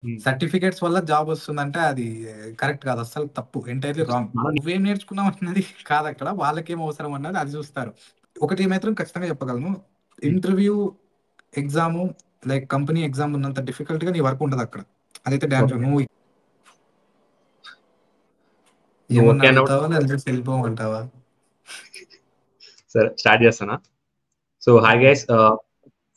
హ్మ్. సర్టిఫికేట్స్ వల్ల జాబ్ వస్తుందంటే అది కరెక్ట్ కాదు. అస్సలు తప్పు. Entirely wrong. మనం నువ్వేం నేర్చుకున్నావు అన్నది కాదక్కడ. వాళ్ళకేం అవసరం అన్నది అది చూస్తారు. ఒకటి మాత్రం ఖచ్చితంగా చెప్పగలను. హ్మ్. Interview, exam like company exam ఉన్నంత డిఫికల్ట్‌గా నీ వర్క్ ఉండదక్కడ. అదైతే డామ్ ష్యూర్. ఓకే. నువ్వు నువ్వు ఏమన్నా ఓకే అన్నప్పుడు అడుగుతావా? లేకపోతే వెళ్ళిపోమంటావా? సరే స్టార్ట్ చేస్తానా? సో హాయ్ చెప్పు. గైస్.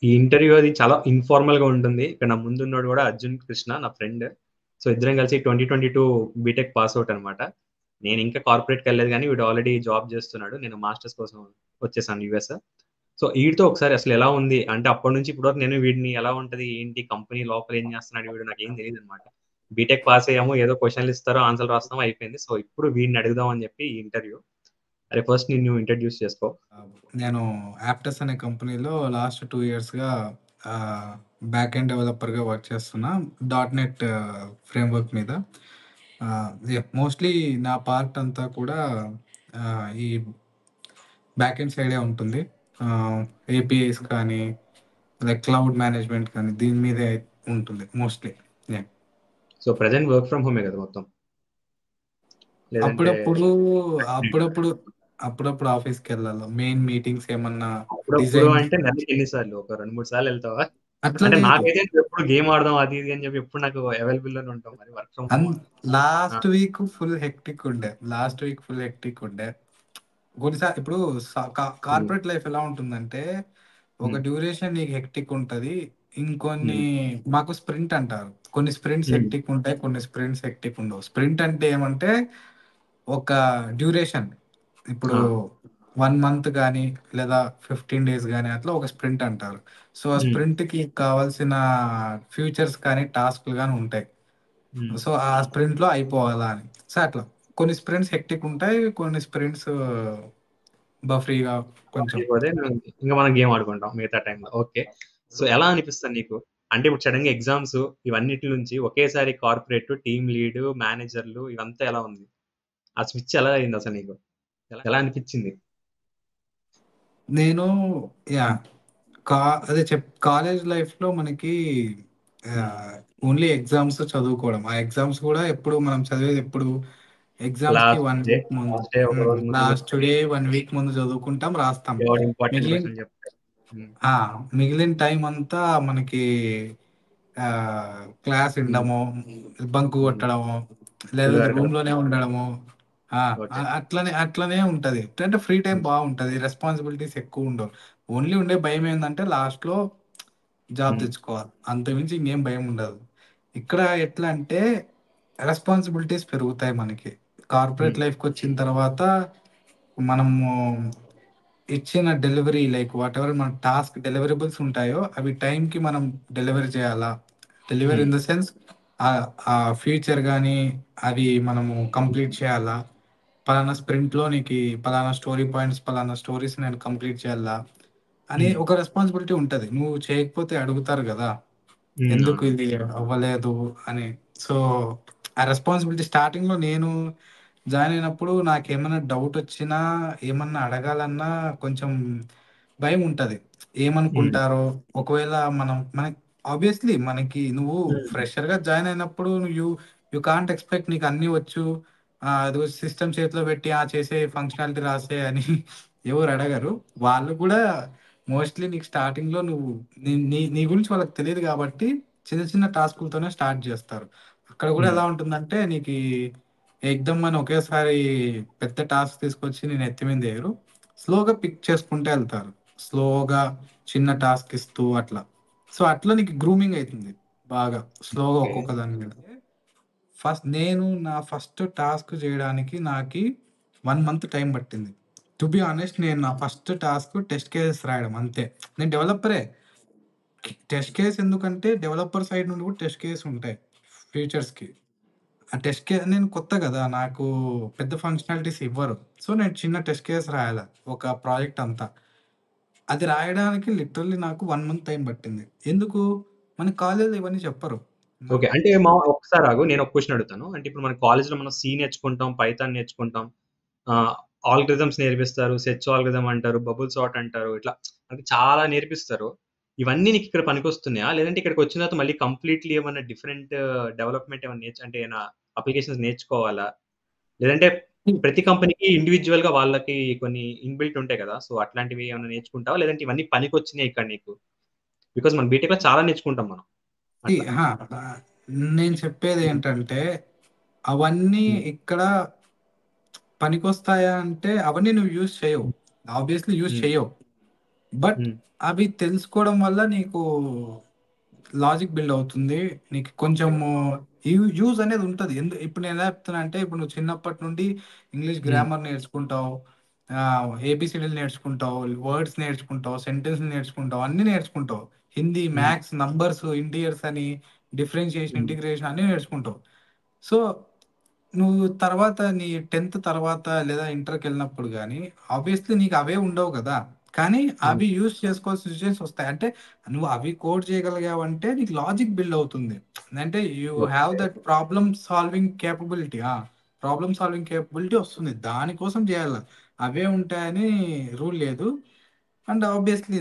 ఈ ఇంటర్వ్యూ అది చాలా ఇన్ఫార్మల్ గా ఉంటుంది. ఇక్కడ నా ముందున్నోడు కూడా అర్జున్ కృష్ణ నా ఫ్రెండ్. సో ఇద్దరం కలిసి 2022 బీటెక్ పాస్ అవుట్ అనమాట. నేను ఇంకా కార్పొరేట్కి వెళ్ళలేదు కానీ వీడు ఆల్రెడీ జాబ్ చేస్తున్నాడు. నేను మాస్టర్స్ కోసం వచ్చేసాను యూఎస్. సో వీడితో ఒకసారి అసలు ఎలా ఉంది అంటే అప్పటి నుంచి ఇప్పటి వరకు నేను వీడిని ఎలా ఉంటది ఏంటి కంపెనీ లోపల ఏం చేస్తున్నాడు వీడు నాకు ఏం తెలియదు అనమాట. బీటెక్ పాస్ అయ్యాము ఏదో క్వశ్చన్లు ఇస్తారో ఆన్సర్ రాస్తాము అయిపోయింది. సో ఇప్పుడు వీడిని అడుగుదాం అని చెప్పి ఈ ఇంటర్వ్యూ. అరే ఫస్ట్ నిన్ను ఇంట్రడ్యూస్ చేసుకో. నేను యాప్టస్ అనే కంపెనీలో లాస్ట్ 2 ఇయర్స్‌గా బ్యాక్ ఎండ్ డెవలపర్‌గా వర్క్ చేస్తున్నా. డాట్ నెట్ ఫ్రేమ్‌వర్క్ మీద. మోస్ట్‌లీ నా పార్ట్ అంతా కూడా ఈ బ్యాక్ ఎండ్ సైడే ఉంటుంది. ఏపీఐస్ కానీ, లైక్ క్లౌడ్ మేనేజ్మెంట్ కానీ దీని మీదే ఉంటుంది mostly. Yeah! So present work from హోమే కదా మొత్తం లేదంటే అప్పుడప్పుడు, అప్పుడప్పుడు, అప్పుడప్పుడు ఆఫీస్‌కెళ్ళాలి. మెయిన్ మీటింగ్స్ ఏమన్నా అప్పుడప్పుడు డిజైన్ అంటే నెలకి ఎన్ని సార్లు ఒక 2, 3 సార్లు వెళ్తావా? అట్లా అంటే లేదు. నాకైతే నువ్వు ఎప్పుడు గేమ్ ఆడదాం అది ఇది అని చెప్పి ఎప్పుడు నాకు అవైలబుల్ లోనే ఉంటావు మరి work from an home. Last week full hectic ఉండే. లాస్ట్ వీక్ ఫుల్ హెక్టిక్ ఉండే. కొన్నిసార్లు ఇప్పుడు కార్పొరేట్ లైఫ్ ఎలా ఉంటుందంటే, ఒక డ్యూరేషన్ నీకు హెక్టిక్ ఉంటది. ఇంకొన్ని మాకు స్ప్రింట్ అంటారు. కొన్ని స్ప్రింట్స్ హెక్టిక్ ఉంటాయి. కొన్ని స్ప్రింట్స్ హెక్టిక్ ఉండవు. స్ప్రింట్ అంటే ఏమంటే, ఒక డ్యూరేషన్. ఇప్పుడు 1 మంత్ గాని, లేదా 15 డేస్ గాని అట్లా ఒక స్ప్రింట్ అంటారు. సో, ఆ స్ప్రింట్‌కి కావాల్సిన ఫీచర్స్ కానీ, టాస్క్‌లు గాని ఉంటాయి. సో, ఆ స్ప్రింట్‌లో అయిపోవాలా అని. సో, అట్లా. కొన్ని స్ప్రింట్స్ హెక్టిక్ ఉంటాయి. కొన్ని స్ప్రింట్స్ ఫ్రీగా కొంచెం. అయిపోతే ఇంకా మనం గేమ్ ఆడుకుంటాం మిగతా టైంలో. ఓకే. సో ఎలా అనిపిస్తుంది నీకు అంటే ఇప్పుడు సడన్ గా ఎగ్జామ్స్ ఇవన్నిటి నుంచి ఒకేసారి కార్పొరేట్ టీమ్ లీడ్ మేనేజర్లు ఇవంతా ఎలా ఉంది ఆ స్విచ్ ఎలా అయింది అసలు నీకు ఎలా అనిపించింది? నేను యాహ్! కా అదే కాలేజ్ లైఫ్‌లో మనకి ఆహ్, ఓన్లీ ఎగ్జామ్స్ చదువుకోవడం. ఆ ఎగ్జామ్స్ కూడా ఎప్పుడు మనం చదివేది ఎప్పుడు ఎగ్జామ్స్‌కి 1 వీక్ ముందు. లాస్ట్ డే ఒక రోజు ముందు లాస్ట్ కూర్చొని డే 1 వీక్ ముందు చదువుకుంటాం, రాస్తాం. ఎవడు ఇంపార్టెంట్ మిగిలిన క్వశ్చన్ చెప్తారు. ఆ! మిగిలిన టైం అంతా మనకి క్లాస్ వినడమో, బంక్ కొట్టడమో, ఫుల్ లేదా అరకడం. రూమ్‌లోనే ఉండడమో. ఆ! ఓకే. అట్లనే అట్లనే ఉంటది. అంటే ఫ్రీ టైమ్ బావుంటది. రెస్పాన్సిబిలిటీస్ ఎక్కువుండవు. ఓన్లీ ఉండే భయం ఏందంటే లాస్ట్‌లో జాబ్ తెచ్చుకోవాలి. అంతకుమించి ఇంకేం భయం ఉండదు. ఇక్కడ ఎట్లా అంటే రెస్పాన్సిబిలిటీస్ పెరుగుతాయి మనకి. కార్పొరేట్ లైఫ్‌కొచ్చిన తర్వాత మనము ఇచ్చిన డెలివరీ లైక్ వాటెవర్ మన టాస్క్ డెలివరబుల్స్ ఉంటాయో అవి టైంకి మనం డెలివరీ చేయాలా? డెలివరీ ఇన్ ద సెన్స్ ఆ ఫీచర్ గాని అవి మనము కంప్లీట్ చేయాలా? పలానా స్ప్రింట్‌లో నీకి పలానా స్టోరీ పాయింట్స్, పలానా స్టోరీస్ నేను కంప్లీట్ చేయాలా? అని ఒక రెస్పాన్సిబిలిటీ ఉంటది. నువ్వు చేయకపోతే అడుగుతారు గదా! ఎందుకు అవును. ఇది అవ్వలేదు అని. సో, ఆ రెస్పాన్సిబిలిటీ స్టార్టింగ్‌లో నేను జాయిన్ అయినప్పుడు నాకేమన్నా డౌటొచ్చినా, ఏమన్నా అడగాలన్నా కొంచెం భయముంటది. ఏమనుకుంటారో? ఒకవేళ మనకి ఆబ్వియస్‌లీ మనకి నువ్వు ఫ్రెషర్‌గా జాయిన్ అయినప్పుడు యూ యూ కాంట్ ఎక్స్‌పెక్ట్ నీకు అన్నీ వచ్చు. అదిగో సిస్టమ్ చేతిలో పెట్టి చేసేయి ఫంక్షనాలిటీ రాసేయి అని ఎవరు అడగరు. వాళ్ళు కూడా మోస్ట్‌లీ నీకు స్టార్టింగ్‌లో నువ్వు నీ నీ నీ గురించి వాళ్ళకి తెలీదు గాబట్టి చిన్న చిన్న టాస్కులతోనే స్టార్ట్ జేస్తారు. అక్కడ గూడా ఎలా ఉంటుందంటే నీకీ ఎక్దమ్ అని ఒకేసారి పెద్ద టాస్క్ తీసుకొచ్చి నీ నెత్తి మీదేయరు. స్లోగా పిక్ చేసుకుంటా ఎళ్తారు. స్లోగా చిన్న టాస్క్ ఇస్తూ అట్లా. సో, అట్లా నీకు గ్రూమింగ్ అయితుంది బాగా. స్లోగా ఓకే. ఒక్కొక్క దాని మీద. నా ఫస్ట్ టాస్క్ జేయడానికి 1 మంత్ టైం పట్టింది. టు బీ హానెస్ట్ నేను నా ఫస్ట్ టాస్క్ టెస్ట్ కేసెస్ రాయడం అంతే. నేను డెవలపరే. టెస్ట్ కేస్ ఎందుకంటే డెవలపర్ సైడ్ నుండి కూడా టెస్ట్ కేస్ ఉంటాయి ఫీచర్స్‌కి. ఆ టెస్ట్ కే నేను కొత్త గదా! నాకు పెద్ద ఫంక్షనాలిటీస్ ఇవ్వరు. సో, నేను చిన్న టెస్ట్ కేస్ రాయాల. ఒక ప్రాజెక్ట్ అంతా. అది రాయడానికి లిటరల్లీ నాకు 1 మంత్ టైం పట్టింది. ఎందుకు? మన కాలేజ్‌లో ఇవన్నీ చెప్పరు. మన ఓకే. అంటే ఒక్కసారి ఆగు. నేను ఒక క్వెషన్ అడుగుతాను. అంటే ఇప్పుడు మన కాలేజ్‌లో మనం సి నేర్చుకుంటాం, పైథాన్ నేర్చుకుంటాం. ఆహ్, ఆల్గోరిథమ్స్ నేర్పిస్తారు. సెర్చ్ ఆల్గోరిథం అంటారు. బబుల్ సార్ట్ అంటారు. ఇట్లా అంటే చాలా నేర్పిస్తారు. ఇవన్నీ నీకు ఇక్కడ పనికొస్తున్నాయా? లేదంటే ఇక్కడికి వచ్చిన తర్వాత మళ్ళీ కంప్లీట్‌లీ ఏమన్నా డిఫరెంట్ డెవలప్‌మెంట్ ఏమన్నా అంటే ఏమైనా అప్లికేషన్స్ నేర్చుకోవాలా? లేదంటే ప్రతి కంపెనీకి ఇండివిడ్యువల్‌గా వాళ్ళకి కొన్ని ఇన్‌బిల్ట్ ఉంటాయి కదా! సో, అట్లాంటివి ఏమన్నా నేర్చుకుంటావా? లేదంటే ఇవన్నీ పనికొచ్చినాయి ఇక్కడ నీకు? బికాజ్ మన బీటెక్‌లో చాలా నేర్చుకుంటాం మనం. ఈ అట్లా. ఆ, ఆ, నేను చెప్పేది హ్మ్. ఏంటంటే అవన్నీ హ్మ్. ఇక్కడ పనికొస్తాయా అంటే అవన్నీ నువ్వు యూజ్ చేయవు, ఆబ్వియస్లీ యూజ్ హ్మ్. చేయవు. బట్ హ్మ్. అవి తెలుసుకోవడం వల్ల నీకు లాజిక్ బిల్డ్ అవుతుంది, నీకు కొంచెము యూజ్ అనేది ఉంటుంది. ఇప్పుడు నేను ఎలా చెప్తున్నా అంటే ఇప్పుడు నువ్వు చిన్నప్పటి నుండి ఇంగ్లీష్ హ్మ్. గ్రామర్ నేర్చుకుంటావు, ఏబిసిడీలు నేర్చుకుంటావు, వర్డ్స్ నేర్చుకుంటావు, సెంటెన్స్ నేర్చుకుంటావు, అన్ని నేర్చుకుంటావు. హిందీ, హ్మ్. మ్యాథ్స్, నంబర్స్, ఇంటీరియర్స్ అని, డిఫరెన్షియేషన్, హ్మ్. ఇంటిగ్రేషన్ అన్ని నేర్చుకుంటావు. సో నువ్వు తర్వాత నీ 10th తర్వాత లేదా ఇంటర్కి వెళ్ళినప్పుడు కానీ ఆబ్వియస్లీ నీకు అవే ఉండవు కదా. కానీ హ్మ్. అవి యూస్ చేసుకోవాల్సిన సిచ్యువేషన్స్ వస్తాయి. అంటే నువ్వు అవి కోడ్ చేయగలిగావంటే నీకు లాజిక్ బిల్డ్ అవుతుంది. అంటే you have okay. That problem solving capability. Problem solving capability వస్తుంది, దానికోసం చేయాలి. అవే ఉంటాయని రూల్ లేదు. అండ్ ఆబ్వియస్లీ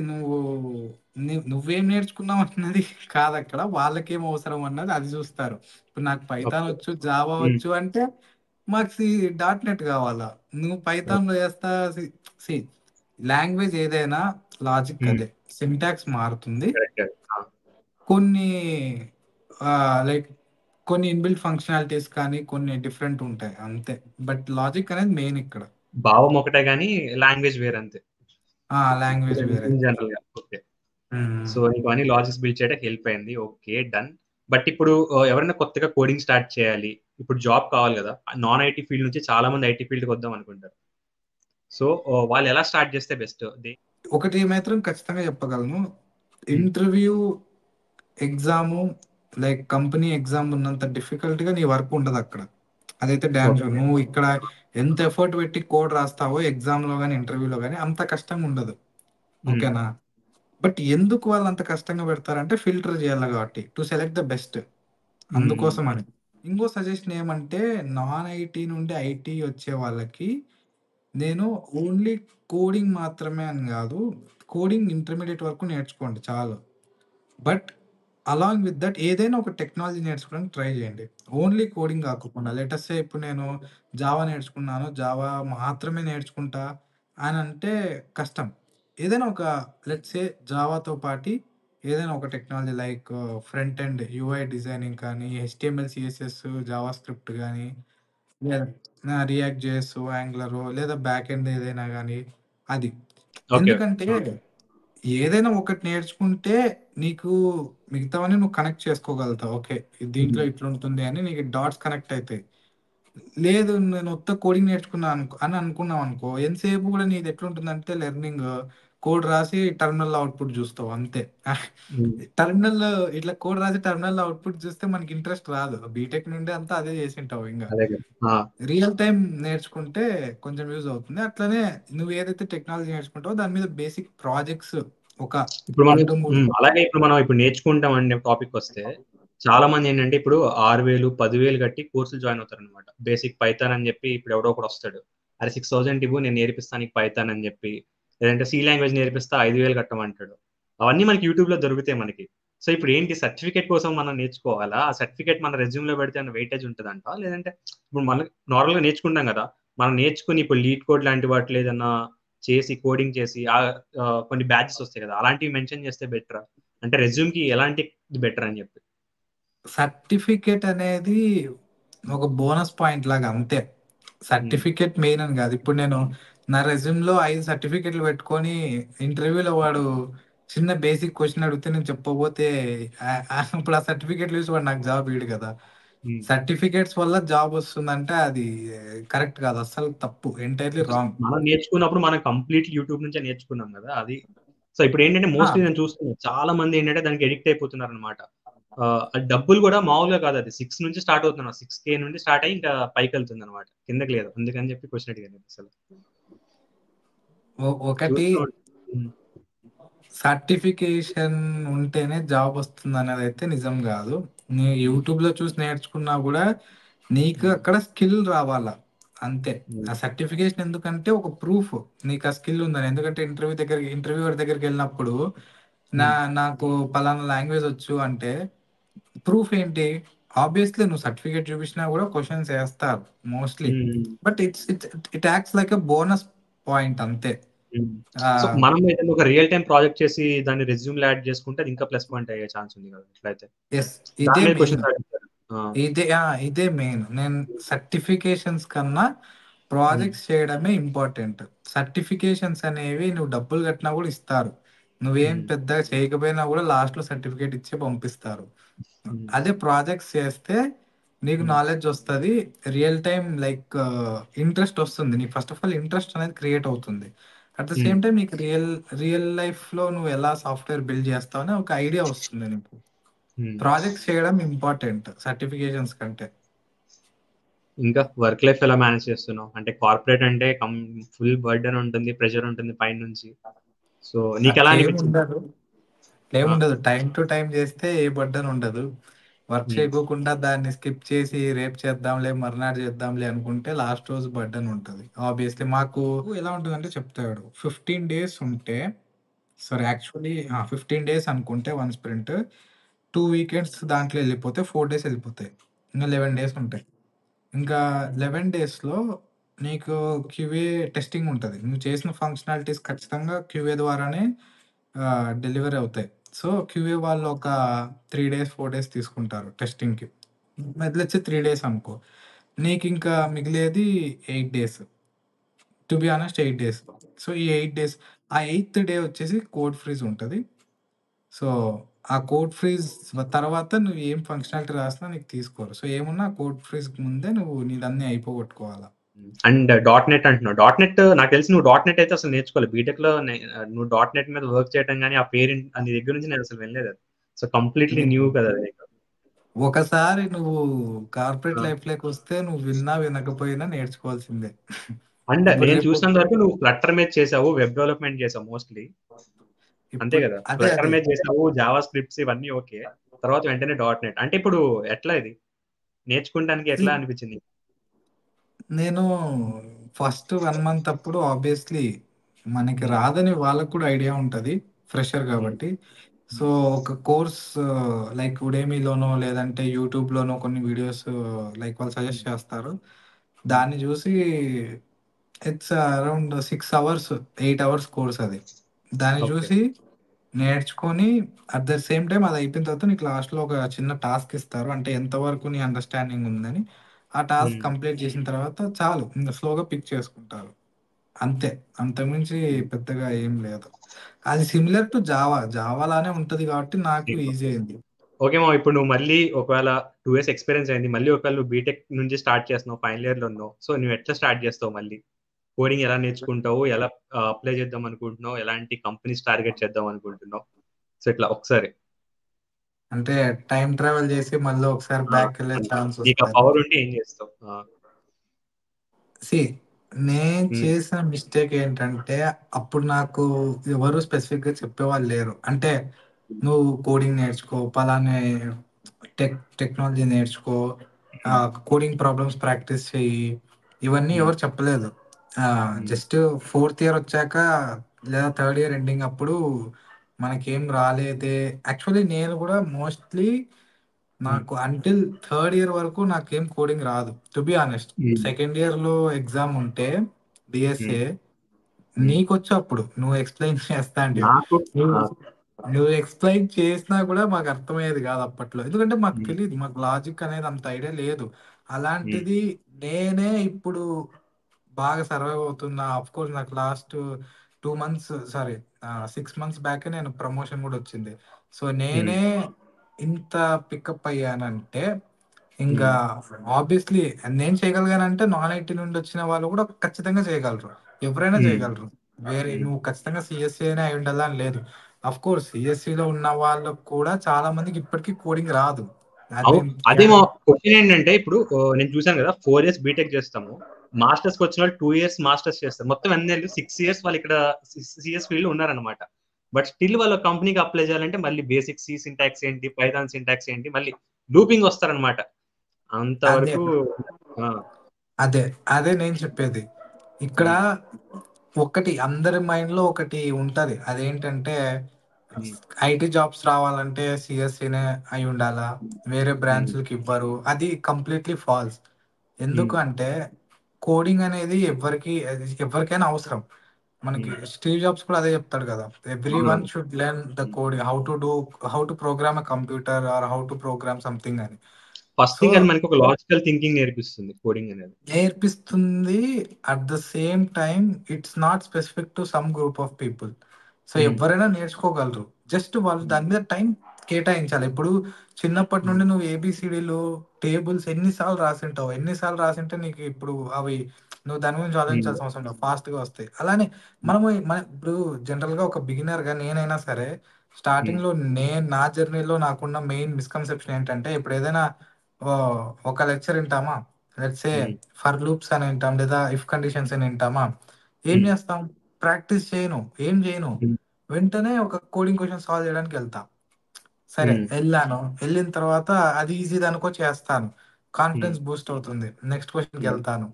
నువ్వేం నేర్చుకున్నావు అన్నది కాదు అక్కడ, వాళ్ళకేం అవసరం అన్నది అది చూస్తారు. ఇప్పుడు నాకు పైథాన్ ఓకే. వచ్చు, జావా హ్మ్. వచ్చు అంటే మాకు డాట్ నెట్ కావాలా. నువ్వు ఓకే. పైథాన్లో చేస్తా. సి లాంగ్వేజ్ ఏదైనా లాజిక్ హ్మ్. అదే, సింటాక్స్ మారుతుంది. కరెక్టే. ఆ! కొన్ని లైక్ కొన్ని ఇన్బిల్ట్ ఫంక్షనాలిటీస్ కానీ కొన్ని డిఫరెంట్ ఉంటాయి అంతే. బట్ లాజిక్ అనేది మెయిన్ ఇక్కడ. భావం ఒకటే గాని లాంగ్వేజ్ వేరంతే. లాంగ్వేజ్ వేరే. ఇన్ జనరల్‌గా. ఓకే. మ్మ్. సో, నీకు అన్ని లాజిక్స్ బిల్డ్ చేయడానికి హెల్ప్ అయింది. ఓకే. డన్. బట్ ఇప్పుడు ఎవరైనా కొత్తగా కోడింగ్ స్టార్ట్ చేయాలి. ఇప్పుడు జాబ్ కావాలి గదా! నాన్ ఐటీ ఫీల్డ్ నుంచి చాలా మంది ఐటీ ఫీల్డ్‌కి వద్దాం అనుకుంటారు. సో, వాళ్ళు ఎలా స్టార్ట్ చేస్తే బెస్ట్? ఒకటి మాత్రం ఖచ్చితంగా చెప్పగలను, హ్మ్. Interview exam like company exam ఉన్నంత డిఫికల్ట్గా నీ వర్క్ ఉండదు అక్కడ. అదైతే డ్యామ్ షూర్. ఓకే. నువ్వు ఇక్కడ ఎంత ఎఫర్ట్ పెట్టి కోడ్ రాస్తావో ఎగ్జామ్లో కానీ ఇంటర్వ్యూలో కానీ అంత కష్టంగా ఉండదు. హ్మ్. ఓకేనా. బట్ ఎందుకు వాళ్ళు అంత కష్టంగా పెడతారంటే ఫిల్టర్ చేయాలి కాబట్టి, టు సెలెక్ట్ ద బెస్ట్. హ్మ్. హ్మ్. అందుకోసం అని. ఇంకో సజెషన్ ఏమంటే నాన్ ఐటీ నుండి ఐటీ వచ్చే వాళ్ళకి నేను ఓన్లీ కోడింగ్ మాత్రమే అని కాదు, కోడింగ్ ఇంటర్మీడియట్ వరకు నేర్చుకోండి చాలు. బట్ అలాంగ్ విత్ దట్ ఏదైనా ఒక టెక్నాలజీ నేర్చుకోవడానికి ట్రై చేయండి. ఓన్లీ కోడింగ్ కాకుండా లెటస్ సే ఇప్పుడు నేను జావా నేర్చుకున్నాను, జావా మాత్రమే నేర్చుకుంటా అని అంటే కష్టం. ఏదైనా ఒక లెట్స్ సే జావాతో పాటి ఏదైనా ఒక technology like front end UI designing కానీ, హెచ్టిఎంఎల్, సిఎస్ఎస్, జావా స్క్రిప్ట్ కానీ, లేదా రియాక్ట్ జేఎస్, యాంగులర్ లేదా బ్యాక్ ఎండ్ ఏదైనా గానీ అది. ఓకే. ఎందుకంటే ఆ! ఏదైనా ఒకటి నేర్చుకుంటే నీకు మిగతావన్నీ నువ్వు కనెక్ట్ చేసుకోగలుగుతావు. ఓకే. దీంట్లో హ్మ్. ఇట్లుంటుంది అని నీకు డాట్స్ కనెక్ట్ అయితాయి. లేదు నేను ఉత్త కోడింగ్ నేర్చుకున్నా అని అనుకున్నావు అనుకో, ఎంతసేపు కూడా నీది ఎట్లుంటుందంటే లెర్నింగ్ కోడ్ రాసి టెర్మినల్ అవుట్‌పుట్ జూస్తావు అంతే. హ్మ్. టెర్మినల్ ఇట్లా కోడ్ రాసి టెర్మినల్ అవుట్‌పుట్ చూస్తే మనకి ఇంట్రెస్ట్ రాదు. బీటెక్ నుండి అంతా అదే చేసుంటావు ఇంగ. అదే కదా! ఆ! రియల్ టైమ్ నేర్చుకుంటే కొంచెం యూజ్ అవుతుంది. అట్లనే నువ్వు ఏదైతే టెక్నాలజీ నేర్చుకుంటావో దాని మీద బేసిక్ ప్రాజెక్ట్స్ ఒక ఇప్పుడు మనం 2, 3. అలాగే ఇప్పుడు మనం ఇప్పుడు నేర్చుకుంటాం అనే టాపికొస్తే, చాలా మందేంటంటే ఇప్పుడు 6,000, 10,000 కట్టి కోర్సులు జాయిన్ అవుతారనమాట. బేసిక్ పైథాన్ అని జెప్పి ఇప్పుడు ఎవడో ఒకడొస్తాడు. అరె 6,000 ఇవ్వు నేను నేర్పిస్తా నీకు పైథాన్ అని జెప్పి, లేదంటే సి లాంగ్వేజ్ నేర్పిస్తా 5,000 కట్టమంటాడు. అవన్నీ మనకి యూట్యూబ్‌లో దొరుకుతాయి మనకి. సో ఇప్పుడు ఏంటి సర్టిఫికేట్ కోసం మనం నేర్చుకోవాలా? ఆ సర్టిఫికేట్ మన రెజ్యూమ్‌లో పెడితే ఏమన్నా వెయిటేజ్ ఉంటదంటావా? లేదంటే ఇప్పుడు మనం నార్మల్‌గా నేర్చుకుంటాం గదా! మనం నేర్చుకొని ఇప్పుడు లీడ్ కోడ్ లాంటి వాటిలో ఏదన్నా చేసి కోడింగ్ చేసి కొన్ని బ్యాచెస్ వస్తాయి కదా! అలాంటివి మెన్షన్ చేస్తే బెటరా? అంటే రెజ్యూమ్‌కి ఎలాంటి బెటర్ అని చెప్పి. సర్టిఫికేట్ అనేది ఒక బోనస్ పాయింట్ లాగా అంతే. హ్మ్. సర్టిఫికేట్ మెయిన్ అని కాదు. ఇప్పుడు నేను నా రెజ్యూమ్‌లో 5 సర్టిఫికేట్‌లు పెట్టుకొని ఇంటర్వ్యూలో వాడు చిన్న బేసిక్ క్వెషన్ అడిగితే నేను చెప్పకపోతే ఇప్పుడు ఆ సర్టిఫికేట్‌లు చూసి వాడు నాకు జాబ్ ఇయ్యడు కదా. హ్మ్. సర్టిఫికేట్స్ వల్ల జాబ్ వస్తుందంటే అది కరెక్ట్ కాదు. అస్సలు తప్పు. Entirely because wrong. మనం నేర్చుకున్నప్పుడు మనం కంప్లీట్‌లీ యూట్యూబ్ నుంచే నేర్చుకున్నాం గదా! అది. సో, ఇప్పుడేంటంటే ఆ! మోస్ట్‌లీ నేను చూస్తున్నాను. చాలా మంది ఏంటంటే దానికి అడిక్ట్ అయిపోతున్నారనమాట. డబ్బులు గూడా మామూలుగా కాదది. 6 నుంచి స్టార్ట్ అవుతుందన్నమాట. 6,000 నుండి స్టార్ట్ అయ్యి ఇంకా పైకెళ్తుందన్నమాట. కిందకి లేదు. అందుకని చెప్పి క్వెషన్ అడిగాను అసలు. ఒకటి చూస్తూ హ్మ్. సర్టిఫికేషన్ ఉంటేనే జాబ్ వస్తుందనేది అయితే నిజం కాదు. నీ హ్మ్. యూట్యూబ్‌లో చూసి నేర్చుకున్నా కూడా నీకు హ్మ్. అక్కడ స్కిల్ రావాలా అంతే. హ్మ్. ఆ సర్టిఫికేషన్ ఎందుకంటే ఒక ప్రూఫ్ నీకు ఆ స్కిల్ ఉందని. ఎందుకంటే ఇంటర్వ్యూవర్ దగ్గరికెళ్ళినప్పుడు నా హ్మ్. నాకు పలానా లాంగ్వేజ్ వచ్చు అంటే ప్రూఫ్ ఏంటి? ఆబ్వియస్లీ నువ్వు సర్టిఫికేట్ చూపించినా కూడా క్వశ్చన్స్ వేస్తారు మోస్ట్లీ. హ్మ్. But it acts like a bonus point అంతే. హ్మ్. ఆ, సో, మనం ఏదైనా ఒక రియల్ టైమ్ ప్రాజెక్ట్ చేసి దాన్ని రెజ్యూమ్‌లో యాడ్ చేసుకుంటే అది ఇంకా ప్లస్ పాయింట్ అయ్యే ఛాన్స్ ఉంది కదా! ఇట్లయితే. ఎస్, దాని ఇదే మీద మెయిన్. క్వెషన్స్ అడుగుతారు. ఆ! ఇదే మెయిన్. నేను సర్టిఫికేషన్స్ కన్నా హ్మ్. ప్రాజెక్ట్స్ చేయడమే ఇంపార్టెంట్. సర్టిఫికేషన్స్ అనేవి నువ్వు డబ్బులు కట్టినా కూడా ఇస్తారు. నువ్వేం హ్మ్. పెద్దగా చేయకపోయినా కూడా లాస్ట్‌లో సర్టిఫికేట్ ఇచ్చి పంపిస్తారు. హ్మ్. అదే ప్రాజెక్ట్స్ చేస్తే నీకు హ్మ్. నాలెడ్జ్ వస్తది. రియల్ టైమ్ లైక్ ఇంట్రెస్ట్ వస్తుంది. నీకు ఫస్ట్ ఆఫ్ ఆల్ ఇంట్రెస్ట్ అనేది క్రియేట్ అవుతుంది. అట్ ద హ్మ్. సేమ్ టైమ్ నీకు రియల్ లైఫ్‌లో నువ్వు ఎలా సాఫ్ట్‌వేర్ బిల్డ్ చేస్తావు అనే ఒక ఐడియా వస్తుంది నీకు. హ్మ్. ప్రాజెక్ట్స్ చేయడం ఇంపార్టెంట్ సర్టిఫికేషన్స్ కంటే. ఇంకా వర్క్ లైఫ్ ఎలా మేనేజ్ చేస్తున్నావు? అంటే కార్పొరేట్ అంటే ఫుల్ బర్డెన్ ఉంటుంది. ప్రెషర్ ఉంటుంది పైనుంచి. సో, నీకెలా అనిపించింది? అట్లేముండదు. ఆ! అట్లేముండదు. టైమ్ టు టైమ్ చేస్తే ఏ బర్డెన్ ఉండదు. వర్క్ హ్మ్. చేయకోకుండా దాన్ని స్కిప్ చేసి రేపు చేద్దాంలే, మర్నాడు చేద్దాంలే అనుకుంటే లాస్ట్ రోజు బర్డెన్ ఉంటది. ఆబ్వియస్లీ మాకు ఎలా ఉంటదంటే చెప్తాడు. 15 డేస్ ఉంటే సారీ యాక్చువల్లీ హ్మ్. 15 డేస్ అనుకుంటే వన్ స్ప్రింట్. 2 వీకెండ్స్ దాంట్లో ఎళ్ళిపోతే 4 డేస్ ఎళ్ళిపోతాయి. ఇంక 11 డేస్ ఉంటాయి. ఇంకా 11 డేస్‌లో నీకు క్యూఏ టెస్టింగ్ ఉంటది. నువ్వు చేసిన ఫంక్షనాలిటీస్ ఖచ్చితంగా క్యూఏ ద్వారానే డెలివరీ అవుతాయి. సో, క్యూఏ వాళ్ళు ఒక 3 డేస్, 4 డేస్ తీసుకుంటారు టెస్టింగ్‌కి. లెట్స్ సే 3 డేస్ అనుకో. నీకింకా మిగిలేది 8 days. To be honest 8 days. So, ఈ 8 డేస్ ఆ ఎయిత్ డే వచ్చేసి కోడ్ ఫ్రీజ్ ఉంటది. సో, ఆ కోడ్ ఫ్రీజ్ తర్వాత నువ్వు ఏం ఫంక్షనాలిటీ రాసినా నీకు తీసుకోరు. సో, ఏమున్నా కోడ్ ఫ్రీజ్‌కి ముందే నువ్వు నీదన్నీ అయిపోగొట్టుకోవాల. అండ్ డాట్ నెట్ అంటున్నావు. డాట్ నెట్ నాకు తెలిసి నువ్వు డాట్ నెట్ అయితే అసలు నేర్చుకోలేదు. బీటెక్‌లో నువ్వు డాట్ నెట్ మీద వర్క్ చేయడం గాని, ఆ పేరు నీ దగ్గర నుంచి నేను అసలు వినలేదది. సో, కంప్లీట్‌లీ న్యూ హ్మ్. కదా అది నీకు. ఒకసారి నువ్వు కార్పొరేట్ ఆ! లైఫ్‌లోకొస్తే నువ్వు విన్నా, వినకపోయినా నేర్చుకోవాల్సిందే. అండ్ ఇప్పుడు నేను రేపు చూసినంత వరకు నువ్వు ఫ్లట్టర్ మీద చేసావు. వెబ్ డెవలప్‌మెంట్ చేసావు మోస్ట్‌లీ. అంతే ఇప్పుడు గదా! అదే ఫ్లట్టర్ అదే. మీద చేసావు. జావా స్క్రిప్ట్స్ ఇవన్నీ ఓకే. తర్వాత వెంటనే డాట్ నెట్. అంటే ఇప్పుడు ఎట్లా ఇది? నేర్చుకుంటానికి సీ ఎట్లా అనిపించింది? నేను ఫస్ట్ 1 మంత్ అప్పుడు ఆబ్వియస్‌లీ మనకి హ్మ్. రాదని వాళ్ళకి కూడా ఐడియా ఉంటది. ఫ్రెషర్ హ్మ్. కాబట్టి. సో, హ్మ్. ఒక కోర్స్ లైక్ ఉడేమీలోనో లేదంటే యూట్యూబ్‌లోనో కొన్ని వీడియోస్ లైక్ వాళ్ళు హ్మ్. సజెస్ట్ చేస్తారు. హ్మ్. దాన్ని చూసి it's around 6 hours, 8 hours course అది. దాన్ని ఓకే. చూసి నేర్చుకొని అట్ ద సేమ్ టైమ్ అది అయిపోయిన తర్వాత నీకు లాస్ట్‌లో ఒక చిన్న టాస్క్ ఇస్తారు. అంటే ఎంతవరకు నీ అండర్‌స్టాండింగ్ ఉందని. ఆ టాస్క్ హ్మ్. కంప్లీట్ చేసిన తర్వాత చాలు. ఇంక స్లోగా పిక్ చేసుకుంటారు. అంతే. అంతకుమించి హ్మ్. పెద్దగా ఏం లేదు. అది సిమిలర్ టు జావా. జావా లానే ఉంటది కాబట్టి నాకు ఓకే. ఈజీ అయింది. ఓకే మామ. ఇప్పుడు నువ్వు మళ్ళీ ఒకవేళ 2 ఇయర్స్ ఎక్స్‌పీరియన్స్ అయింది. మళ్ళీ ఒకవేళ నువ్వు బీటెక్ నుంచి స్టార్ట్ చేస్తున్నావు. ఫైనల్ ఇయర్‌లో ఉన్నావు. సో, నువ్వెట్లా స్టార్ట్ చేస్తావు మళ్ళీ? కోడింగ్ ఎలా నేర్చుకుంటావు? ఎలా అప్లై చేద్దాం అనుకుంటున్నావు? ఎలాంటి కంపెనీస్ టార్గెట్ చేద్దాం అనుకుంటున్నావు? సో, ఇట్లా ఒకసారి. అంటే టైమ్ ట్రావెల్ చేసి మళ్ళీ ఒకసారి ఆ! బ్యాక్‌కెళ్ళే అంతే. ఛాన్స్ నీకా వస్తదా? పవర్ ఉంటే ఏం చేస్తావు? ఆ! సీ నేను హ్మ్. చేసిన మిస్టేక్ ఏంటంటే, అప్పుడు నాకు ఎవరు స్పెసిఫిక్‌గా చెప్పేవాళ్ళు లేరు. అంటే హ్మ్. నువ్వు కోడింగ్ నేర్చుకో, పలానా టెక్నాలజీ నేర్చుకో, హ్మ్. కోడింగ్ ప్రాబ్లమ్స్ ప్రాక్టీస్ చెయ్యి. ఇవన్నీ హ్మ్. ఎవరు చెప్పలేదు. హ్మ్. జస్ట్ ఫోర్త్ ఇయర్ వచ్చాక లేదా థర్డ్ ఇయర్ ఎండింగ్ అప్పుడు మనకేం రాలేదే యాక్చువల్లీ నేను కూడా మోస్ట్‌లీ హ్మ్. నాకు అంటిల్ థర్డ్ ఇయర్ వరకు నాకేం కోడింగ్ రాదు. To be honest. హ్మ్. సెకండ్ ఇయర్‌లో ఎగ్జామ్ ఉంటే హ్మ్. డీఎస్ఏ హ్మ్. నీకొచ్చు అప్పుడు. నువ్వు ఎక్స్‌ప్లెయిన్ చేస్తా అంటివి. నాకు నువ్వు ఆ! నువ్వు ఎక్స్‌ప్లెయిన్ చేసినా కూడా మాకు అర్థమయ్యేది కాదు అప్పట్లో. ఎందుకంటే మాకు హ్మ్. తెలీదు. మాకు లాజిక్ అనేది అంత ఐడియా లేదు. హ్మ్. అలాంటిది నేనే ఇప్పుడు బాగా సర్వైవ్ అవుతున్నా. ఆఫ్‌కోర్స్ నాకు లాస్ట్ 2 మంత్స్ సారీ 6 మంత్స్ బ్యాకే నేను ప్రమోషన్ కూడా వచ్చింది. సో, హ్మ్. నేనే ఇంత పికప్ అయ్యానంటే ఇంకా హ్మ్. ఆబ్వియస్లీ నేను చేయగలిగానంటే నాన్ ఐటీ నుండి వచ్చిన వాళ్ళు కూడా ఖచ్చితంగా చేయగలరు. ఎవరైనా హ్మ్. చేయగలరు. వేరే హ్మ్. నువ్వు ఖచ్చితంగా సీఎస్‌సీనే అయి ఉండాలా అని లేదు. ఆఫ్‌కోర్స్ సీఎస్‌సీలో ఉన్న వాళ్ళకి కూడా చాలా మందికి ఇప్పటికి కోడింగ్ రాదు. అది నేను అదే మా క్వెషన్ ఏంటంటే ఇప్పుడు నేను చూసాను కదా! 4 ఇయర్స్ బీటెక్ చేస్తాము. మాస్టర్స్‌కొచ్చిన వాళ్ళు 2 ఇయర్స్ మాస్టర్స్ చేస్తారు. మొత్తం ఎన్నేళ్ళు 6 ఇయర్స్ వాళ్ళు ఇక్కడ సీఎస్ ఫీల్డ్‌లో ఉన్నారనమాట. బట్ స్టిల్ వాళ్ళ కంపెనీకి అప్లై చేయాలంటే మళ్ళీ బేసిక్ సి సింటాక్స్ ఏంటి? పైథాన్ సింటాక్స్ ఏంటి? మళ్ళీ లూపింగ్ వస్తారనమాట. అదే. అంతవరకు ఆ! అదే. అదే నేను చెప్పేది. ఇక్కడ హ్మ్. ఒకటి అందరి మైండ్‌లో ఒకటి ఉంటది. అదేంటంటే హ్మ్. ఐటీ జాబ్స్ రావాలంటే సిఎస్సినే అయి ఉండాలా, వేరే హ్మ్. బ్రాంచ్లకి ఇవ్వరు. అది కంప్లీట్లీ ఫాల్స్. ఎందుకు హ్మ్. అంటే కోడింగ్ అనేది ఎవరికైనా అవసరం. మనకి హ్మ్. స్టీవ్ జాబ్స్ కూడా అదే చెప్తాడు కదా, ఎవ్రీ వన్ అవునవును. Should learn the coding, how to programme a computer are how to programme something అని. ఫస్ట్ సో థింగ్ అది మనకి ఒక లాజికల్ థింకింగ్ నేర్పిస్తుంది కోడింగ్ అనేది. నేర్పిస్తుంది. At the same time it's not specific to some group of people. So హ్మ్. ఎవరైనా నేర్చుకోగలరు, just వాళ్ళు హ్మ్. దాని మీద టైం కేటాయించాలి. ఇప్పుడు చిన్నప్పటి హ్మ్. నుండి నువ్వు ఏబిసిడీలు టేబుల్స్ ఎన్నిసార్లు రాసింటావు, ఎన్నిసార్లు రాసింటే నీకు ఇప్పుడు అవి నువ్వు దాని గురించి హ్మ్. ఆలోచించాల్సిన అవసరం లేదు, ఫాస్ట్ గా వస్తాయి. అలానే ఇప్పుడు జనరల్ గా ఒక బిగినర్ గా నేనైనా సరే హ్మ్. స్టార్టింగ్ లో నా జర్నీలో నాకున్న మెయిన్ మిస్కన్సెప్షన్ ఏంటంటే, ఇప్పుడు ఏదైనా ఓ, ఒక లెక్చర్ వింటామా, లెట్స్ సే హ్మ్. ఫర్ లూప్స్ అని వింటాం లేదా ఇఫ్ కండిషన్స్ అని వింటామా, ఏం హ్మ్. చేస్తాం, ప్రాక్టీస్ చేయను, ఏం చేయను, హ్మ్. వెంటనే ఒక కోడింగ్ క్వశ్చన్ సాల్వ్ చేయడానికి వెళ్తా. సరే హ్మ్. వెళ్ళాను, వెళ్ళిన తర్వాత అది ఈజీ అనుకో చేస్తాను, హ్మ్. కాన్ఫిడెన్స్ బూస్ట్ అవుతుంది, నెక్స్ట్ క్వశ్చన్కి హ్మ్. వెళ్తాను,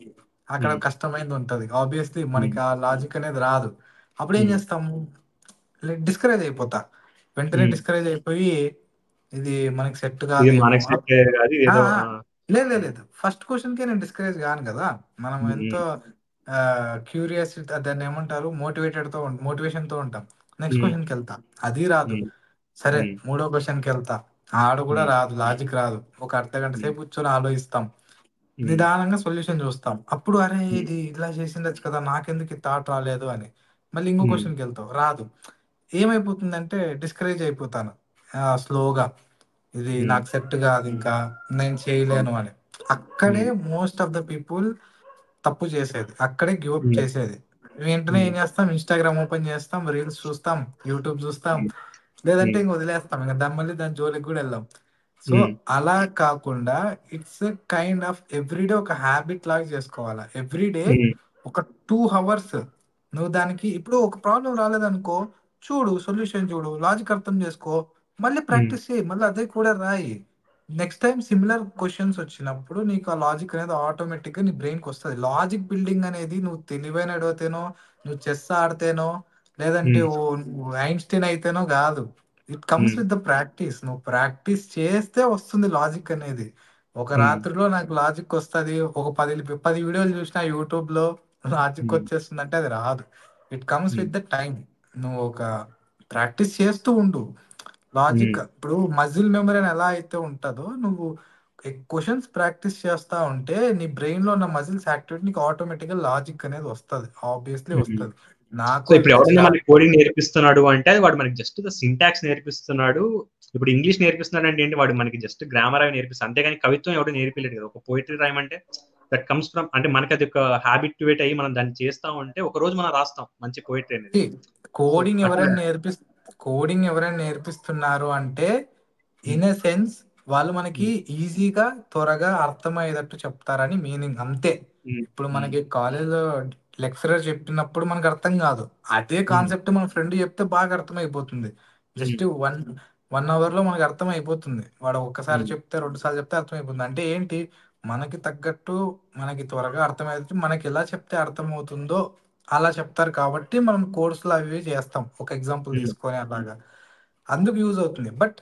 అక్కడ హ్మ్. కష్టమైనది ఉంటుంది, ఆబ్వియస్లీ హ్మ్. మనకి ఆ లాజిక్ అనేది రాదు. అప్పుడు ఏం హ్మ్. చేస్తాము, డిస్కరేజ్ అయిపోతా, వెంటనే హ్మ్. డిస్కరేజ్ అయిపోయి ఇది మనకి సెట్ ఇది కాదేమో. మనకి సెట్ కాదు. ఆ! ఇదేదో ఆ! ఆ! లేదు, లేదు, హ్మ్. లేదు. ఫస్ట్ క్వెషన్‌కే నేను డిస్కరేజ్ గాను గదా! మనం హ్మ్. ఎంతో హ్మ్. దాన్నేమంటారు, మోటివేషన్‌తో ఉంటాం. నెక్స్ట్ హ్మ్. క్వెషన్‌కెళ్తా. అది రాదు. హ్మ్. సరే హ్మ్. మూడో క్వెషన్‌కెళ్తా. ఆడ గూడా హ్మ్. రాదు. లాజిక్ రాదు. ఒక అర్ధగంట హ్మ్. సేపు కూర్చొని ఆలోచిస్తాం. హ్మ్. నిదానంగా సొల్యూషన్ చూస్తాం. అప్పుడు అరే! హ్మ్. ఇది ఇలా చేసిండొచ్చు కదా, నాకెందుకు ఈ థాట్ రాలేదు అని. మళ్ళీ ఇంకో హ్మ్. క్వెషన్‌కెళ్తావు. రాదు. ఏమైపోతుందంటే డిస్కరేజ్ అయిపోతాను. స్లోగా. ఇది హ్మ్. నాకు సెట్ కాదింకా, నేను చేయలేను అని. అక్కడే హ్మ్. మోస్ట్ ఆఫ్ ద పీపుల్ తప్పు చేసేది. అక్కడే గివ్ అప్ హ్మ్. చేసేది. వెంటనే హ్మ్. ఏం చేస్తాం, ఇన్‌స్టాగ్రామ్ ఓపెన్ చేస్తాం, రీల్స్ చూస్తాం, యూట్యూబ్ చూస్తాం. హ్మ్. లేదంటే హ్మ్. ఇంక వదిలేస్తాం. ఇంక మళ్ళీ దాని జోలికి గూడా ఎళ్ళం. సో, హ్మ్. అలా కాకుండా ఇట్స్ కైండ్ ఆఫ్ ఎవ్రీడే ఒక హాబిట్ లాగా చేసుకోవాల. ఎవ్రీడే హ్మ్. ఒక 2 హవర్స్ నువ్వు దానికి, ఇప్పుడు ఒక ప్రాబ్లమ్ రాలేదనుకో, చూడు, సొల్యూషన్ చూడు, లాజిక్ అర్థం చేసుకో, మళ్ళీ హ్మ్. ప్రాక్టీస్ చెయ్యి, మళ్ళీ అదే కూడా రాయి. నెక్స్ట్ టైమ్ సిమిలర్ క్వెషన్స్ వచ్చినప్పుడు నీకు ఆ లాజిక్ అనేది ఆటోమేటిక్‌గా నీ బ్రెయిన్‌కొస్తది. లాజిక్ బిల్డింగ్ అనేది నువ్వు తెలివైనోడివైతేనో, నువ్వు చెస్ ఆడితేనో, లేదంటే హ్మ్. నువ్వు ఐన్‌స్టీన్ అయితేనో గాదు. ఇట్ కమ్స్ హ్మ్. With the practice. నువ్వు ప్రాక్టీస్ చేస్తే వస్తుంది లాజిక్ అనేది. ఒక హ్మ్. రాత్రిలో నాకు లాజిక్ వస్తది, ఒక 10 వీడియోలు చూసినా యూట్యూబ్‌లో లాజిక్ హ్మ్. వచ్చేస్తుందంటే అది రాదు. ఇట్ కమ్స్ హ్మ్. With the time. నువ్వు ఒక ప్రాక్టీస్ చేస్తూ ఉండు. హ్మ్. లాజిక్ ఇప్పుడు మజిల్ మెమరీ అని ఎలా అయితే ఉంటదో, నువ్వు క్వెషన్స్ ప్రాక్టీస్ చేస్తా ఉంటే నీ బ్రెయిన్‌లో ఉన్న మజిల్స్ యాక్టివేట్, నీకు ఆటోమేటిక్‌గా లాజిక్ అనేది వస్తది. ఆబ్వియస్‌లీ హ్మ్. వస్తది. నాకు సో, ఇప్పుడు అంతే ఎవరైనా మనకి కోడింగ్ నేర్పిస్తున్నాడు అంటే అది వాడు మనకి జస్ట్ ద సింటాక్స్ నేర్పిస్తున్నాడు. ఇప్పుడు ఇంగ్లీష్ నేర్పిస్తున్నాడు అంటే ఏంటి? వాడు మనకి జస్ట్ గ్రామర్ అవి నేర్పిస్తాడు. అంతేగాని కవిత్వం ఎవడు నేర్పియలేడు కదా! ఒక పోయెట్రీ రాయమంటే దట్ కమ్స్ ఫ్రమ్ అంటే మనకది ఒక హాబిట్యుయేట్ అయ్యి మనం దాన్ని చేస్తా ఉంటే ఒకరోజు మనం రాస్తాం మంచి పోయెట్రీ అనేది. సి సో, కోడింగ్ అట్లా ఎవరైనా నేర్పిస్ కోడింగ్ ఎవరైనా నేర్పిస్తున్నారు అంటే, హ్మ్. ఇన్ ఎ సెన్స్ వాళ్ళు మనకి హ్మ్. ఈజీగా, త్వరగా అర్థమయ్యేటట్టు చెప్తారని మీనింగ్ అంతే. హ్మ్. ఇప్పుడు హ్మ్. మనకి కాలేజ్‌లో లెక్చరర్ చెప్పినప్పుడు మనకు అర్థం కాదు. అదే హ్మ్. కాన్సెప్ట్ మన ఫ్రెండ్ చెప్తే బాగా అర్థమైపోతుంది. హ్మ్. జస్ట్ 1 అవర్‌లో మనకు అర్థమైపోతుంది. వాడు ఒక్కసారి హ్మ్. చెప్తే, 2 సార్లు చెప్తే అర్థమైపోతుంది. అంటే ఏంటి, మనకి తగ్గట్టు, మనకి త్వరగా అర్థమయ్యేటట్టు, మనకి ఎలా చెప్తే అర్థమవుతుందో అలా చెప్తారు కాబట్టి మనం కోర్సులు అవి ఇవి చేస్తాం, ఒక ఎగ్జాంపుల్ హ్మ్. తీసుకొని అలాగా. అందుకు యూజ్ అవుతుంది. బట్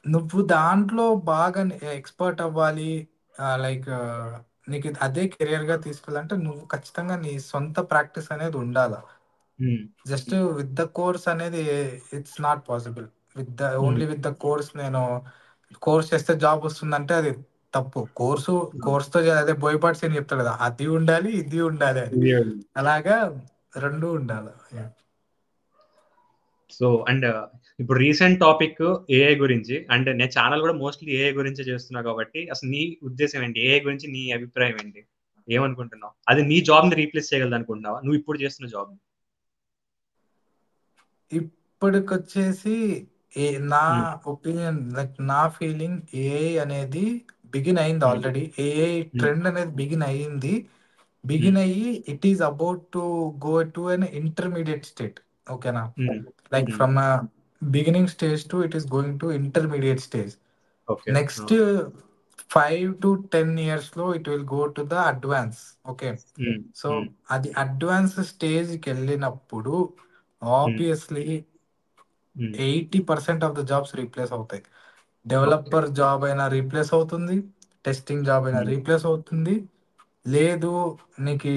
నువ్వు దాంట్లో బాగా ఎక్స్‌పర్ట్ అవ్వాలి, లైక్ నీకు అదే కెరియర్‌గా తీసుకెళ్ళాలంటే నువ్వు ఖచ్చితంగా నీ సొంత ప్రాక్టీస్ అనేది ఉండాల. హ్మ్. జస్ట్ విత్ ద కోర్స్ అనేది ఇట్స్ నాట్ పాసిబుల్. హ్మ్. ఓన్లీ విత్ ద కోర్స్ నేను కోర్స్ చేస్తే జాబ్ వస్తుందంటే అది తప్పు. హ్మ్. కోర్స్‌తో అదే బోయపాటి సీని చెప్తాడు కదా, అది ఉండాలి, ఇది ఉండాలి అని. అలాగా 2 ఉండాల. యాహ్! సో అండ్ ఇప్పుడు రీసెంట్ టాపిక్ ఏఐ గురించి. అండ్ నేను ఛానల్ కూడా మోస్ట్లీ ఏఐ గురించే చేస్తున్నా కాబట్టి అసలు నీ ఉద్దేశం ఏంటి? ఏఐ గురించి నీ అభిప్రాయం ఏంటి? ఏమనుకుంటున్నావు? అది నీ జాబ్‌ని రీప్లేస్ చేయగలదు అనుకుంటున్నావా? నువ్వు ఇప్పుడు చేస్తున్న జాబ్‌ని? ఇప్పటికొచ్చేసి ఏ నా హ్మ్. ఒపీనియన్, లైక్ నా ఫీలింగ్, ఏఐ అనేది బిగిన్ అయింది hmm. Already. AI hmm. Trend అనేది బిగిన్ అయింది. హ్మ్. బిగిన్ అయ్యి it is about to go to an intermediate state. ఓకేనా? Hmm. Like hmm. From beginning stage to it is going to intermediate stage. Okay. Ah! Next 5 to 10 years లో it will go to the advance. Okay. Hmm. So hmm. అది advance స్టేజ్‌కెళ్ళినప్పుడు hmm. Obviously హ్మ్. 80% of the jobs replace అవుతాయి. Okay. Developer job అయినా replace అవుతుంది. Testing job అయినా హ్మ్. Replace అవుతుంది. లేదు నీకు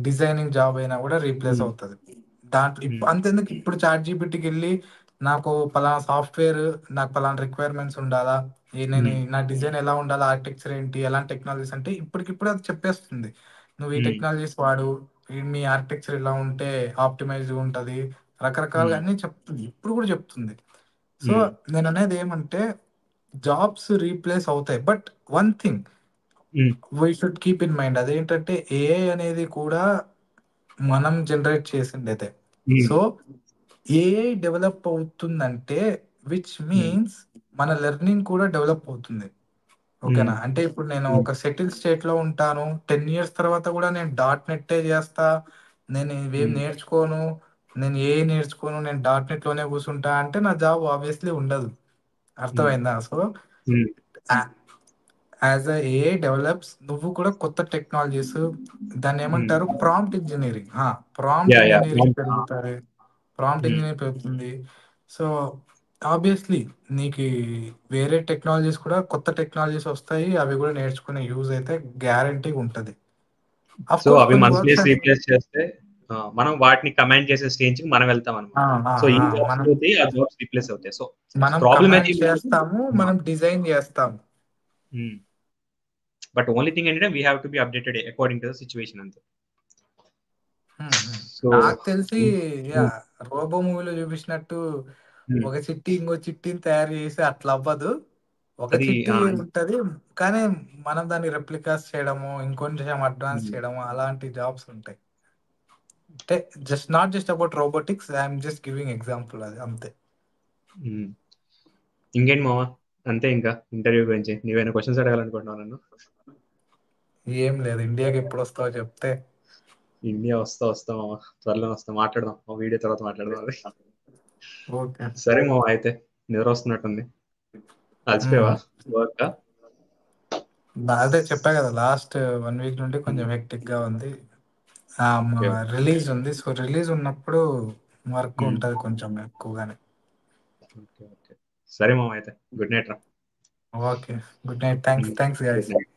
డిజైనింగ్ జాబ్ అయినా కూడా రీప్లేస్ హ్మ్. అవుతుంది. దాంట్లో హ్మ్. అంతెందుకు, ఇప్పుడు చాట్ జీపీటీకి వెళ్ళి నాకు పలానా సాఫ్ట్వేర్, నాకు పలానా రిక్వైర్మెంట్స్ ఉండాలా, నేను హ్మ్. నా డిజైన్ ఎలా ఉండాలా, ఆర్కిటెక్చర్ ఏంటి, ఎలాంటి టెక్నాలజీస్ అంటే ఇప్పటికిప్పుడు అది చెప్పేస్తుంది. నువ్వు ఈ హ్మ్. టెక్నాలజీస్ వాడు, మీ ఆర్కిటెక్చర్ ఇలా ఉంటే ఆప్టిమైజ్ ఉంటుంది, రకరకాలుగా హ్మ్. అన్ని చెప్తుంది, ఇప్పుడు కూడా చెప్తుంది. సో హ్మ్. నేను అనేది ఏమంటే జాబ్స్ రీప్లేస్ అవుతాయి, బట్ వన్ థింగ్ హ్మ్. We should keep in mind అదేంటంటే ఏఐ అనేది కూడా మనం జనరేట్ చేసిండేదే. హ్మ్. సో ఏఐ డెవలప్ అవుతుందంటే విచ్ హ్మ్. మీన్స్ మన లెర్నింగ్ కూడా డెవలప్ అవుతుంది. హ్మ్. ఓకేనా? అంటే ఇప్పుడు నేను హ్మ్. ఒక సెటిల్ స్టేట్‌లో ఉంటాను. 10 ఇయర్స్ తర్వాత కూడా నేను డాట్ నెట్టే చేస్తా. నేను ఇవేం హ్మ్. నేర్చుకోను. నేను ఏఐ నేర్చుకోను. నేను డాట్ నెట్‌లోనే కూర్చుంటా అంటే నా జాబ్ ఆబ్వియస్‌లీ ఉండదు. హ్మ్. అర్థమైందా? సో హ్మ్. ఆ యాస్ ఎ ఏఐ డెవలప్స్, నువ్వు కూడా కొత్త టెక్నాలజీస్, హ్మ్. దాన్నేమంటారు prompt engineering. Prompt yeah! Yeah! Engineering prompt. ఆ! పెరుగుతాది. ప్రాంప్ట్ హ్మ్. ఇంజినీరింగ్ పెరుగుతుంది. సో, ఆబ్వియస్‌లీ నీకి వేరే టెక్నాలజీస్ కూడా, కొత్త టెక్నాలజీస్ వస్తాయి. అవి కూడా నేర్చుకునే యూజ్ అయితే గ్యారంటీగా ఉంటది. సో, ఆఫ్‌కోర్స్ అవి కొన్ని వర్క్స్ మనుషులేసి అని రీప్లేస్ చేస్తే మనం వాటిని కమాండ్ చేసే స్టేజ్‌కి మనం వెళ్తామనమాట. ఆ! ఆ! సో, ఆ! ఇన్ని జాబ్స్ మనం పోతాయి. ఆ జాబ్స్ రీప్లేస్ అవుతాయి. సో, మనం ప్రాబ్లమ్ కమాండ్ ఏమైందంటే చేస్తాము. ఆ! మనం డిజైన్ చేస్తాము. హ్మ్. బట్ ఓన్లీ థింగ్ ఏంటంటే we have to be updated according to the situation అంతే. హ్మ్. హ్మ్. సో, నాకు తెలిసి హ్మ్. హ్మ్. యాహ్! 'రోబో' మూవీలో చూపించినట్టు హ్మ్. ఒక చిట్టి ఇంకో చిట్టిని తయారు చేసి అట్లా అవ్వదు. ఒక అది చిట్టి ఆహ్, ఉంటది. కానీ మనం దాన్ని రెప్లికాస్ చేయడము, ఇంకొంచెం అడ్వాన్స్ హ్మ్. చేయడము అలాంటి జాబ్స్ ఉంటాయి. అంటే not just about robotics. I am just giving example అది అంతే. హ్మ్. ఇంకేంటి మామ? అంతే ఇంకా ఇంటర్వ్యూ గురించి. నువ్వేమైనా క్వెషన్స్ అడగాలనుకుంటున్నావా నన్ను? ఏం లేదు. ఇండియాకి ఎప్పుడొస్తావో చెప్తే ఇండియా వస్తా మామ. త్వరలోనే వస్తా. మాట్లాడదాం. ఒక వీడియో తర్వాత మాట్లాడదాం అది. ఓకే. సరే మామ అయితే. నిద్ర వస్తున్నట్టుంది. హ్మ్. అలసిపోయావా వర్కా? అదే చెప్పా కదా, లాస్ట్ 1 వీక్ నుండి హ్మ్. కొంచెం హెక్టిక్‌గా ఉంది. మా ఓకే. ఓకే. రిలీజ్ ఉంది. సో, రిలీజ్ ఉన్నప్పుడు వర్క్ హ్మ్. ఉంటది కొంచెం ఎక్కువగానే. ఓకే. ఓకే. సరే మామ అయితే. గుడ్ నైట్ రా. Okay. Good night. Hmm. Thanks good guys. Night.